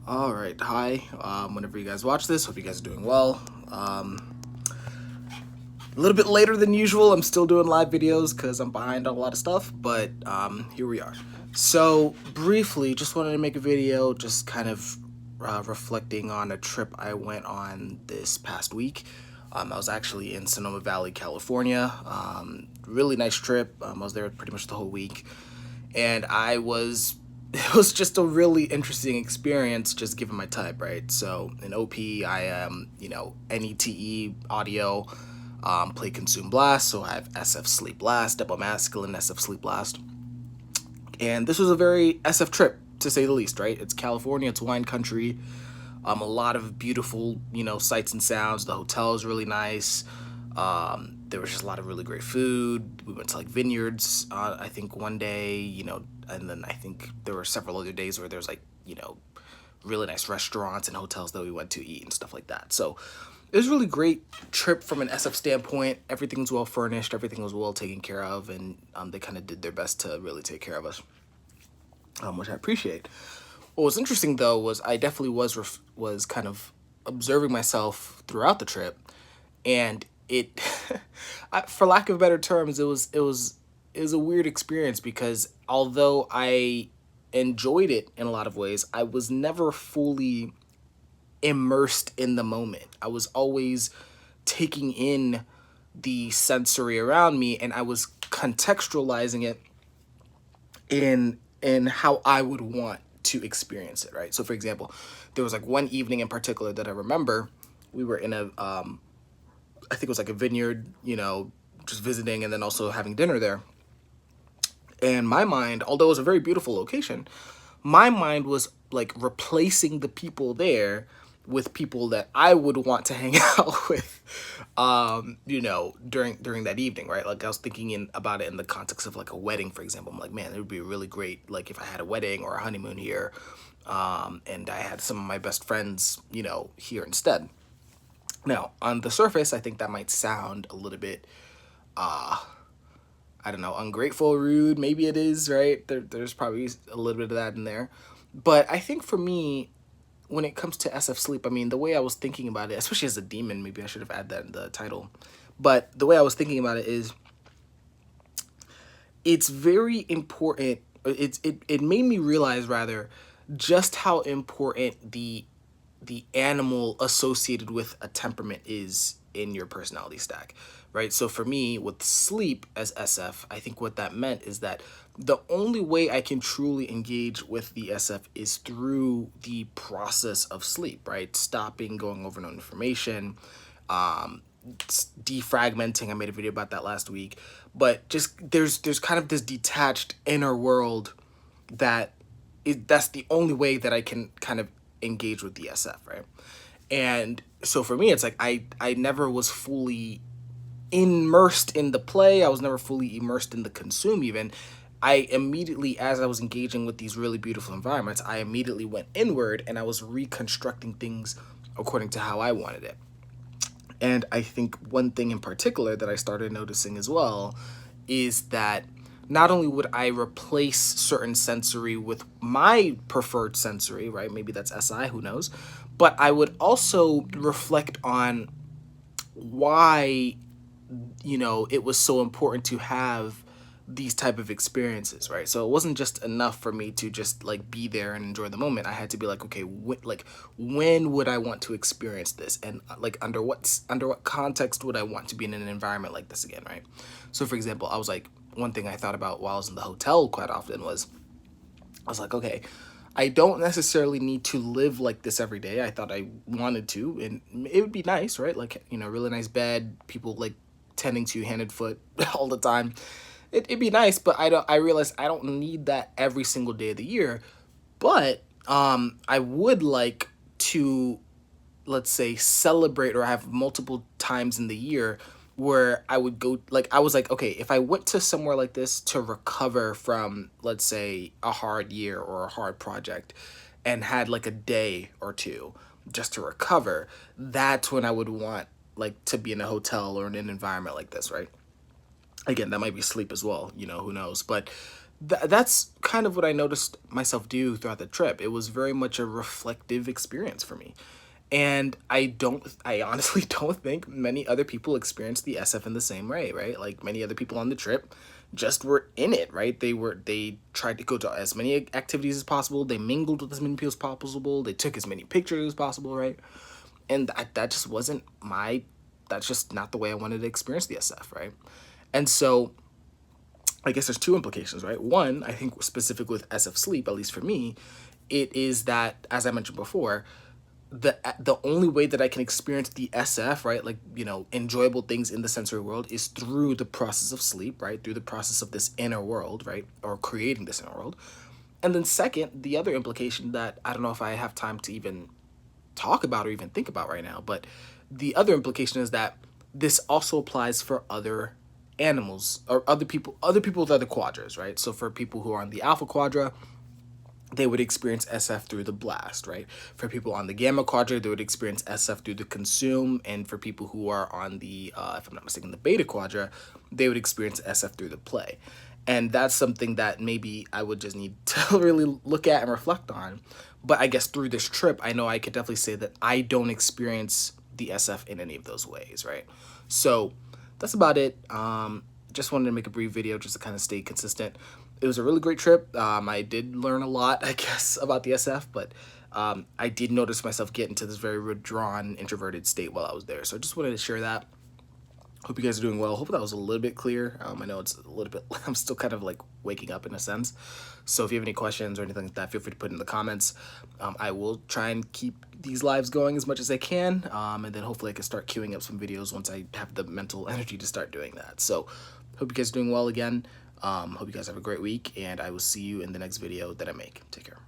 All right, hi. Whenever you guys watch this, hope you guys are doing well. A little bit later than usual. I'm still doing live videos because I'm behind on a lot of stuff, but here we are. So briefly, just wanted to make a video, just kind of reflecting on a trip I went on this past week. I was actually in Sonoma Valley, California. Really nice trip. I was there pretty much the whole week, and it was just a really interesting experience, just given my type, right? So in OP, I am, NETE audio, play Consume Blast, so I have SF Sleep Blast, Double Masculine, SF Sleep Blast. And this was a very SF trip, to say the least, right? It's California, it's wine country, a lot of beautiful, sights and sounds. The hotel is really nice. There was just a lot of really great food. We went to like vineyards, I think one day, and then I think there were several other days where there's like, really nice restaurants and hotels that we went to eat and stuff like that. So it was a really great trip from an SF standpoint. Everything was well furnished, everything was well taken care of, and they kind of did their best to really take care of us, which I appreciate. What was interesting though was I definitely was kind of observing myself throughout the trip, and it, for lack of better terms, it was a weird experience because although I enjoyed it in a lot of ways, I was never fully immersed in the moment. I was always taking in the sensory around me, and I was contextualizing it in how I would want to experience it, right? So for example, there was like one evening in particular that I remember. We were in a I think it was like a vineyard, just visiting and then also having dinner there. And my mind, although it was a very beautiful location, my mind was like replacing the people there with people that I would want to hang out with, during that evening, right? Like I was thinking about it in the context of like a wedding, for example. I'm like, man, it would be really great, like if I had a wedding or a honeymoon here, and I had some of my best friends, here instead. Now, on the surface, I think that might sound a little bit, I don't know, ungrateful, rude. Maybe it is, right? There's probably a little bit of that in there. But I think for me, when it comes to SF Sleep, I mean, the way I was thinking about it, especially as a demon, maybe I should have added that in the title. But the way I was thinking about it is it's very important. It made me realize rather just how important the animal associated with a temperament is in your personality stack, right? So for me, with sleep as SF, I think what that meant is that the only way I can truly engage with the SF is through the process of sleep, right? Stopping, going over no information, defragmenting. I made a video about that last week, but just there's kind of this detached inner world that that's the only way that I can kind of engage with the SF, right? And so for me, it's like I never was fully immersed in the play. I was never fully immersed in the consume even. I immediately, as I was engaging with these really beautiful environments, I immediately went inward and I was reconstructing things according to how I wanted it. And I think one thing in particular that I started noticing as well is that not only would I replace certain sensory with my preferred sensory, right? Maybe that's SI, who knows? But I would also reflect on why, it was so important to have these type of experiences, right? So it wasn't just enough for me to just like be there and enjoy the moment. I had to be like, okay, when would I want to experience this, and like under what context would I want to be in an environment like this again, right? So for example, I was like, one thing I thought about while I was in the hotel quite often was, I was like, okay, I don't necessarily need to live like this every day. I thought I wanted to, and it would be nice, right? Like, really nice bed, people like tending to you hand and foot all the time. It'd be nice, but I realized I don't need that every single day of the year. But I would like to, let's say, celebrate or have multiple times in the year where I would go, like I was like, okay, if I went to somewhere like this to recover from, let's say, a hard year or a hard project, and had like a day or two just to recover, that's when I would want like to be in a hotel or in an environment like this, right? Again, that might be sleep as well, who knows? But that's kind of what I noticed myself do throughout the trip. It was very much a reflective experience for me. And I honestly don't think many other people experienced the SF in the same way, right? Like many other people on the trip just were in it, right? They tried to go to as many activities as possible. They mingled with as many people as possible. They took as many pictures as possible, right? And that just wasn't my, that's just not the way I wanted to experience the SF, right? And so I guess there's two implications, right? One, I think specific with SF sleep, at least for me, it is that, as I mentioned before, the only way that I can experience the SF, right, like, enjoyable things in the sensory world is through the process of sleep, right, through the process of this inner world, right, or creating this inner world. And then second, the other implication that I don't know if I have time to even talk about or even think about right now, but the other implication is that this also applies for other animals or other people with other quadras, right? So for people who are on the alpha quadra, they would experience SF through the blast, right? For people on the gamma quadrant, they would experience SF through the consume, and for people who are on the, if I'm not mistaken, the beta quadrant, they would experience SF through the play. And that's something that maybe I would just need to really look at and reflect on. But I guess through this trip, I know I could definitely say that I don't experience the SF in any of those ways, right? So that's about it. Just wanted to make a brief video just to kind of stay consistent. It was a really great trip. I did learn a lot, I guess, about the SF, but I did notice myself get into this very withdrawn, introverted state while I was there. So I just wanted to share that. Hope you guys are doing well. Hope that was a little bit clear. I know it's a little bit, I'm still kind of like waking up in a sense. So if you have any questions or anything like that, feel free to put in the comments. I will try and keep these lives going as much as I can. And then hopefully I can start queuing up some videos once I have the mental energy to start doing that. So hope you guys are doing well again. Hope you guys have a great week, and I will see you in the next video that I make. Take care.